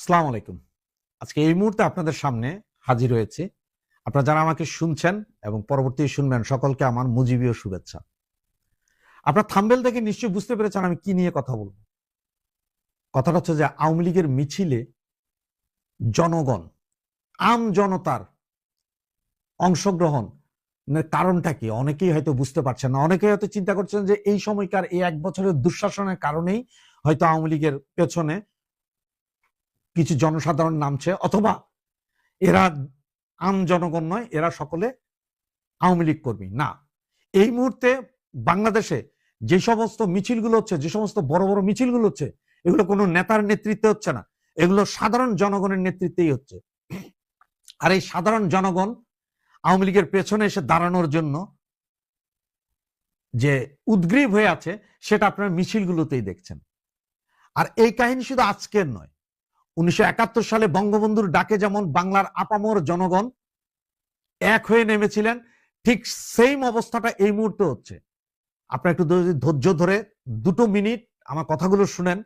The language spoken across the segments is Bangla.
আসসালামু আলাইকুম। আজকে এই মুহূর্তে আপনাদের সামনে হাজির হয়েছি। আপনারা যারা আমাকে শুনছেন এবং পরবর্তী শুনবেন সকলকে আমার মুজিবীয় শুভেচ্ছা। আপনার থাম্বনেল দেখে নিশ্চয়ই বুঝতে পেরেছেন আমি কি নিয়ে কথা বলব। কথাটা হচ্ছে যে আওয়ামী লীগের মিছিলে জনগণ, জনতার অংশগ্রহণ কারণটা কি অনেকেই হয়তো বুঝতে পারছেন না। অনেকেই হয়তো চিন্তা করছেন যে এই সময়কার এই 1 বছরের দুঃশাসনের কারণেই হয়তো আওয়ামী লীগের পেছনে কিছু জনসাধারণ নামছে, অথবা এরা জনগণ নয়, এরা সকলে আওয়ামী লীগ কর্মী না। এই মুহূর্তে বাংলাদেশে যে সমস্ত মিছিলগুলো হচ্ছে, যে সমস্ত বড় বড় মিছিলগুলো হচ্ছে, এগুলো কোনো নেতার নেতৃত্বে হচ্ছে না, এগুলো সাধারণ জনগণের নেতৃত্বেই হচ্ছে। আর এই সাধারণ জনগণ আওয়ামী লীগের পেছনে এসে দাঁড়ানোর জন্য যে উদ্গ্রীব হয়ে আছে সেটা আপনারা মিছিলগুলোতেই দেখছেন। আর এই কাহিনী শুধু আজকের নয়, 1971 সালে বঙ্গবন্ধুর ডাকে যেমন বাংলার আপামর জনগণ এক হয়ে নেমেছিলেন, ঠিক সেম অবস্থাটা এই মুহূর্তে হচ্ছে। আপনারা একটু ধৈর্য ধরে 2 মিনিট আমার কথাগুলো শুনেন,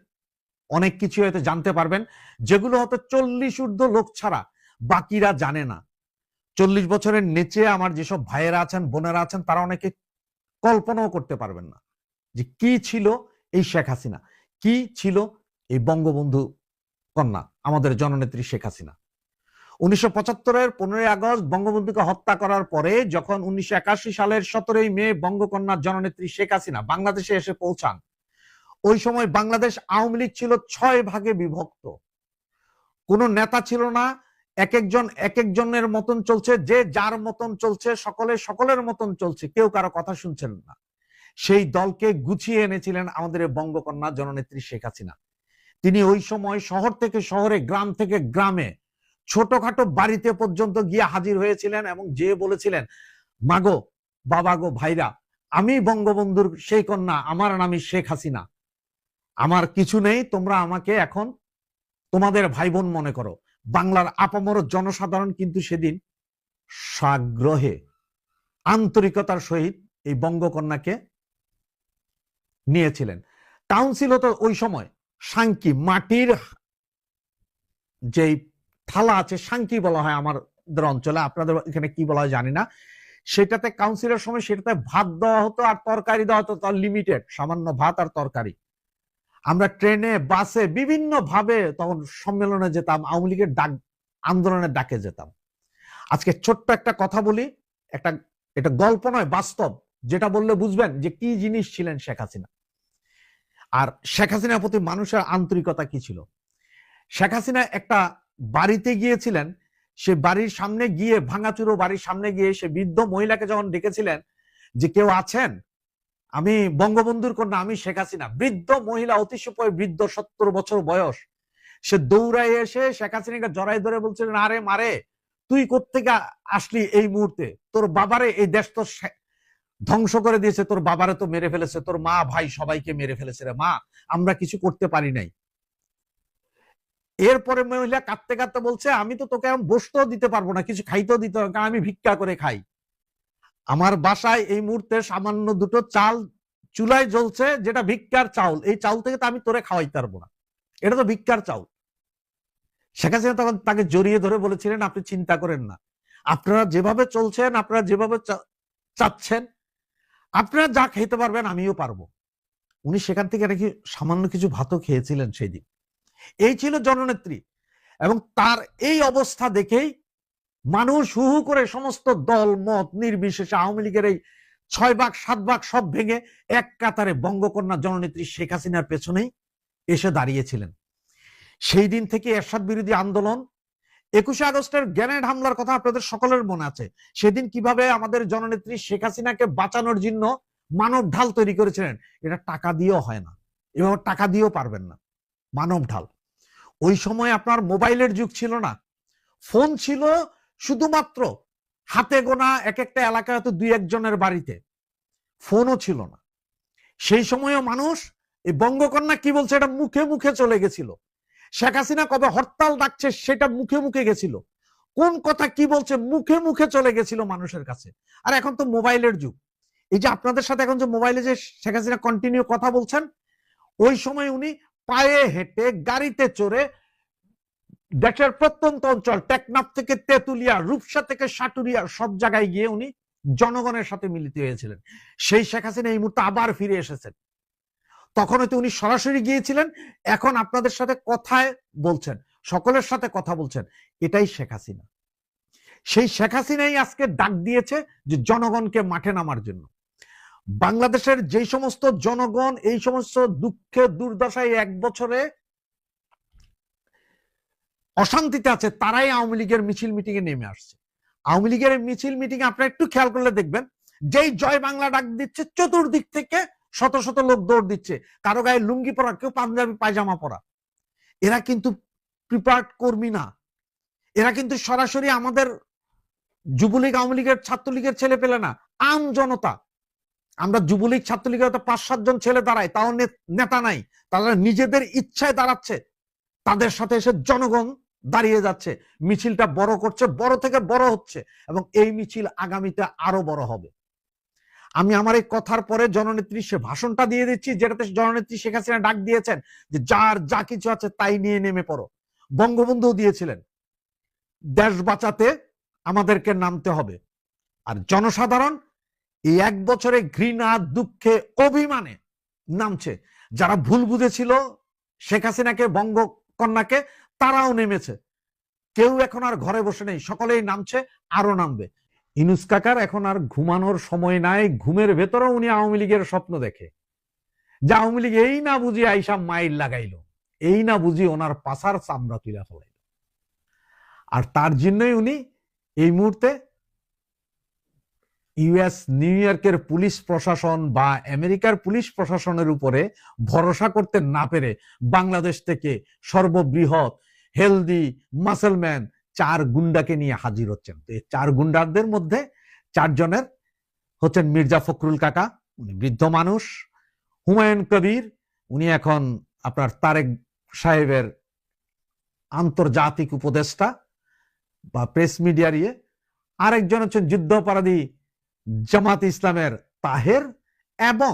অনেক কিছু হয়তো জানতে পারবেন যেগুলো হয়তো 40 ঊর্ধ্ব লোক ছাড়া বাকিরা জানে না। 40 বছরের নিচে আমার যেসব ভাইয়েরা আছেন, বোনেরা আছেন, তারা অনেকে কল্পনাও করতে পারবেন না যে কি ছিল এই শেখ হাসিনা, কি ছিল এই বঙ্গবন্ধু কন্যা আমাদের জননেত্রী শেখ হাসিনা। 1975-এর 15ই আগস্ট বঙ্গবন্ধুকে হত্যা করার পরে যখন 1981 সালের 17ই মে বঙ্গকন্যা জননেত্রী শেখ হাসিনা বাংলাদেশে এসে পৌঁছান, ওই সময় বাংলাদেশ আওয়ামী লীগ ছিল 6 ভাগে বিভক্ত। কোন নেতা ছিল না, এক একজনের মতন চলছে, যে যার মতন চলছে, সকলে সকলের মতন চলছে, কেউ কারো কথা শুনছেন না। সেই দলকে গুছিয়ে এনেছিলেন আমাদের বঙ্গকন্যা জননেত্রী শেখ হাসিনা। তিনি ওই সময় শহর থেকে শহরে, গ্রাম থেকে গ্রামে, ছোটখাটো বাড়িতে পর্যন্ত গিয়ে হাজির হয়েছিলেন এবং যে বলেছিলেন, মাগো, বাবা গো, ভাইরা, আমি বঙ্গবন্ধুর সেই কন্যা, আমার নামই শেখ হাসিনা, আমার কিছু নেই, তোমরা আমাকে এখন তোমাদের ভাই বোন মনে করো। বাংলার আপামর জনসাধারণ কিন্তু সেদিন সাগ্রহে, আন্তরিকতার সহিত এই বঙ্গকন্যাকে নিয়েছিলেন। কাউন্সিল হতো ওই সময় সাংকি, মাটির যেই থালা আছে, সাংকি বলা হয় আমাদের অঞ্চলে, আপনাদের এখানে কি বলা হয় জানি না। সেটাতে কাউন্সিলের সময় সেটাতে ভাত দেওয়া হতো আর তরকারি দেওয়া হতো, তার লিমিটেড, সামান্য ভাত আর তরকারি। আমরা ট্রেনে, বাসে, বিভিন্ন ভাবে তখন সম্মেলনে যেতাম, আওয়ামী লীগের ডাক, আন্দোলনের ডাকে যেতাম। আজকে ছোট্ট একটা কথা বলি, একটা, এটা গল্প নয়, বাস্তব, যেটা বললে বুঝবেন যে কি জিনিস ছিলেন শেখ হাসিনা আর শেখ হাসিনার প্রতি মানুষের আন্তরিকতা কি ছিল। শেখ হাসিনা একটা বাড়িতে গিয়েছিলেন, সে বাড়ির সামনে গিয়ে, ভাঙাচুরো বাড়ির সামনে গিয়ে সে বৃদ্ধ মহিলাকে যখন ডেকেছিলেন যে কেউ আছেন, আমি বঙ্গবন্ধুর কন্যা, আমি শেখ হাসিনা, বৃদ্ধ মহিলা, অতিশয় বৃদ্ধ, 70 বছর বয়স, সে দৌড়ায় এসে শেখ হাসিনাকে জড়াই ধরে বলছিলেন, আরে মারে, তুই কোত্থেকে আসলি এই মুহূর্তে, তোর বাবারে এই দেশ তো ধ্বংস করে দিয়েছে, তোর বাবারে তো মেরে ফেলেছে, তোর মা ভাই সবাইকে মেরে ফেলেছে রে মা, আমরা কিছু করতে পারি নাই। এরপরে মহিলা কাঁদতে কাঁদতে বলছে, আমি তো তোকে এখন বসতেও দিতে পারবো না, কিছু খাইতেও দিতে পারবো, কারণ আমি ভিক্ষা করে খাই, আমার বাসায় এই মুহূর্তে সামান্য 2টো চাল চুলায় জ্বলছে, যেটা ভিক্ষার চাউল, এই চাউল থেকে তো আমি তোরে খাওয়াইতে পারবো না, এটা তো ভিক্ষার চাউল। শেখ হাসিনা তখন তাকে জড়িয়ে ধরে বলেছিলেন, আপনি চিন্তা করেন না, আপনারা যেভাবে চলছেন, আপনারা যেভাবে চাচ্ছেন, আপনারা যা খেতে পারবেন আমিও পারবো। উনি সেখান থেকে নাকি সামান্য কিছু ভাতও খেয়েছিলেন সেই দিন। এই ছিল জননেত্রী। এবং তার এই অবস্থা দেখেই মানুষ হু হু করে সমস্ত দল মত নির্বিশেষে আওয়ামী লীগের এই 6 ভাগ 7 ভাগ সব ভেঙে এক কাতারে বঙ্গকন্যা জননেত্রী শেখ হাসিনার পেছনেই এসে দাঁড়িয়েছিলেন। সেই দিন থেকে এরশাদ বিরোধী আন্দোলন, 21শে আগস্টের গ্রেনেড হামলার কথা আপনাদের সকলের মনে আছে। সেদিন কিভাবে আমাদের জননেত্রী শেখ হাসিনাকে বাঁচানোর জন্য মানব ঢাল তৈরি করেছিলেন, এটা টাকা দিয়েও হয় না, এভাবে টাকা দিয়েও পারবেন না, মানব ঢাল। ওই সময় আপনার মোবাইলের যুগ ছিল না, ফোন ছিল শুধুমাত্র হাতে গোনা এক একটা এলাকায়, হয়তো 2-1 জনের বাড়িতে, ফোনও ছিল না। সেই সময়ও মানুষ এই বঙ্গকন্যা কি বলছে এটা মুখে মুখে চলে গেছিল, শেখ হাসিনা কবে হরতাল ডাকছে সেটা মুখে মুখে গেছিল, কোন কথা কি বলছে মুখে মুখে চলে গেছিল মানুষের কাছে। আর এখন তো মোবাইলের যুগ, এই যে আপনাদের সাথে এখন যে মোবাইলে যে শেখ হাসিনা কন্টিনিউ কথা বলছেন, ওই সময় উনি পায়ে হেঁটে, গাড়িতে চড়ে, দেশের প্রত্যন্ত অঞ্চল টেকনাফ থেকে তেতুলিয়া, রূপসা থেকে সাটুরিয়া সব জায়গায় গিয়ে উনি জনগণের সাথে মিলিত হয়েছিলেন। সেই শেখ হাসিনা এই মুহূর্তে আবার ফিরে এসেছেন। তখন হয়তো উনি সরাসরি গিয়েছিলেন, এখন আপনাদের সাথে কথায় বলছেন, সকলের সাথে কথা বলছেন। এটাই শেখ হাসিনা। সেই শেখ হাসিনাই আজকে ডাক দিয়েছে যে জনগণকে মাঠে নামার জন্য। বাংলাদেশের যে সমস্ত জনগণ এই সমস্ত দুঃখে দুর্দশায় এক বছরে অশান্তিতে আছে, তারাই আওয়ামী লীগের মিছিল মিটিং এ নেমে আসছে। আওয়ামী লীগের মিছিল মিটিং এ আপনারা একটু খেয়াল করলে দেখবেন, যেই জয় বাংলা ডাক দিচ্ছে চতুর্দিক থেকে শত শত লোক দৌড় দিচ্ছে, কারো গায়ে লুঙ্গি পরা, কেউ পাঞ্জাবি পায়জামা পরা। এরা কিন্তু প্রিপার্ড কর্মী না, এরা কিন্তু সরাসরি আমাদের যুবলীগ, আওয়ামী লীগের, ছাত্রলীগের ছেলে পেলে না, আম জনতা। আমরা যুবলীগ, ছাত্রলীগের তো 5-7 জন ছেলে দাঁড়ায়, তাও নেতা নাই, তারা নিজেদের ইচ্ছায় দাঁড়াচ্ছে। তাদের সাথে এসে জনগণ দাঁড়িয়ে যাচ্ছে, মিছিলটা বড় করছে, বড় থেকে বড় হচ্ছে, এবং এই মিছিল আগামীতে আরো বড় হবে। আমি আমার এই কথার পরে জননেত্রী সে ভাষণটা দিয়ে দিচ্ছি, যেটাতে জননেত্রী শেখ হাসিনা ডাক দিয়েছেন যে যার যা কিছু আছে তাই নিয়ে নেমে পড়ো। বঙ্গবন্ধু দিয়েছিলেন, দেশ বাঁচাতে আমাদেরকে নামতে হবে। আর জনসাধারণ এই এক বছরে ঘৃণা, দুঃখে, অভিমানে নামছে। যারা ভুল বুঝেছিল শেখ হাসিনাকে, বঙ্গকন্যাকে, তারাও নেমেছে। কেউ এখন আর ঘরে বসে নেই, সকলেই নামছে, আরো নামবে। ইনুস কাকার এখন আর ঘুমানোর সময় নাই। ঘুমের ভেতরেও উনি আওয়ামী লীগের স্বপ্ন দেখে, যে আওয়ামী লীগ এই না বুঝি আইসা মাইল লাগাইলো, এই না বুঝি ওনার পাছার চামড়া তুলে ফেলাইল। আর তার জন্যই উনি এই মুহূর্তে ইউএস, নিউ ইয়র্কের পুলিশ প্রশাসন বা আমেরিকার পুলিশ প্রশাসনের উপরে ভরসা করতে না পেরে বাংলাদেশ থেকে সর্ববৃহৎ হেলদি মাসেলম্যান 4 গুন্ডাকে নিয়ে হাজির হচ্ছেন। এই 4 গুন্ডাদের মধ্যে 4 জনের হচ্ছেন মির্জা ফখরুল কাকা, উনি বৃদ্ধ মানুষ। হুমায়ুন কবির, উনি এখন আপনার তারেক সাহেবের আন্তর্জাতিক উপদেষ্টা বা প্রেস মিডিয়ার ইয়ে। আরেকজন হচ্ছেন যুদ্ধাপরাধী জামাত ইসলামের তাহের, এবং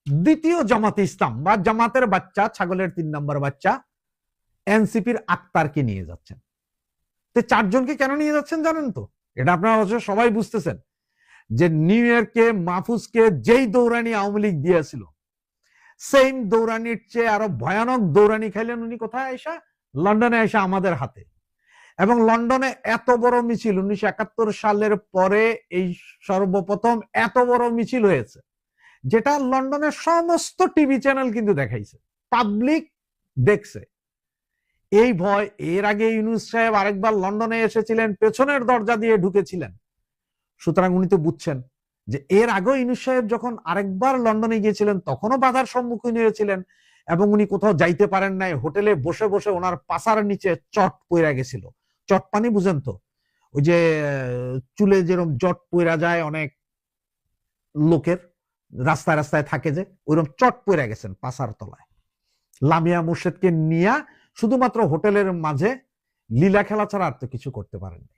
দ্বিতীয় জামাত ইসলাম বা জামাতের বাচ্চা, ছাগলের 3 নম্বর বাচ্চা এনসিপির আক্তারকে নিয়ে যাচ্ছেন। তো 4 জনকে কেন নিয়ে যাচ্ছেন জানেন তো? এটা আপনারা অবশ্য সবাই বুঝতেছেন যে নিউ ইয়র্কে মাহফুজকে যেই দৌড়ানি আওয়ামী লীগ দিয়েছিল, সেম দৌড়ানির চেয়ে আরো ভয়ানক দৌড়ানি খাইলেন উনি। কোথায় আইসা? লন্ডনে আইসা আমাদের হাতে। এবং লন্ডনে এত বড় মিছিল 1971 সালের পরে এই সর্বপ্রথম এত বড় মিছিল হয়েছে, যেটা লন্ডনের সমস্ত টিভি চ্যানেল কিন্তু দেখাইছে, পাবলিক দেখছে। এই ভয়, এর আগে ইউনূস সাহেব আরেকবার লন্ডনে এসেছিলেন, পেছনের দরজা দিয়ে ঢুকেছিলেন। সুতরাং উনি তো বুঝছেন যে এর আগে ইউনূস সাহেব যখন আরেকবার লন্ডনে গিয়েছিলেন তখনও বাধার সম্মুখীন হয়েছিলেন, এবং উনি কোথাও যাইতে পারেন নাই। হোটেলে বসে বসে ওনার পাছার নিচে চট পইরা গেছিল। চট পানি বুঝেন তো, ওই যে চুলে যেরকম জট পইরা যায় অনেক লোকের, রাস্তায় রাস্তায় থাকে যে, ওইরকম চট পইরা গেছেন পাছার তলায়। লামিয়া মুর্শেদকে নিয়ে শুধুমাত্র হোটেলের মাঝে লীলা খেলা ছাড়া আর তো কিছু করতে পারেন নাই।